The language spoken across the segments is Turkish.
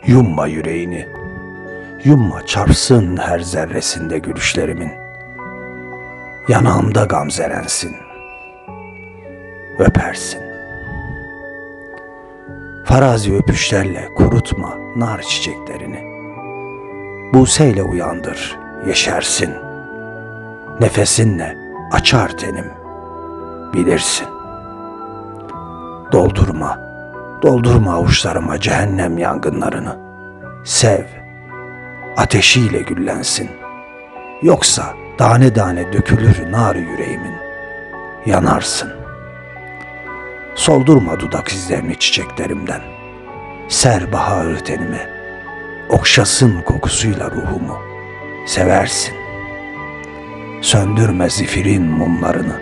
Yumma yüreğini, yumma çarpsın her zerresinde gülüşlerimin. Yanağımda gamzelensin, öpersin. Farazi öpüşlerle kurutma nar çiçeklerini. Buseyle uyandır, yeşersin. Nefesinle açar tenim, bilirsin. Doldurma, doldurma avuçlarıma cehennem yangınlarını. Sev, ateşiyle güllensin. Yoksa tane tane dökülür nar yüreğimin. Yanarsın. Soldurma dudak izlerini çiçeklerimden. Ser baharı tenime, okşasın kokusuyla ruhumu. Seversin. Söndürme zifirin mumlarını.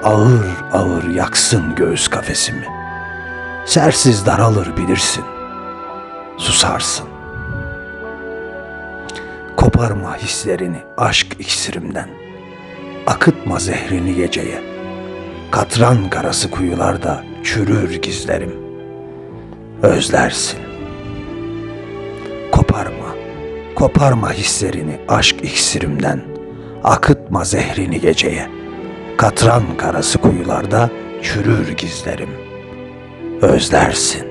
Ağır ağır yaksın göğüs kafesimi. Sersiz daralır bilirsin. Susarsın. Koparma hislerini aşk iksirimden. Akıtma zehrini geceye. Katran karası kuyularda çürür gizlerim. Özlersin. Koparma, koparma hislerini aşk iksirimden. Akıtma zehrini geceye. Katran karası kuyularda çürür gizlerim. Özlersin.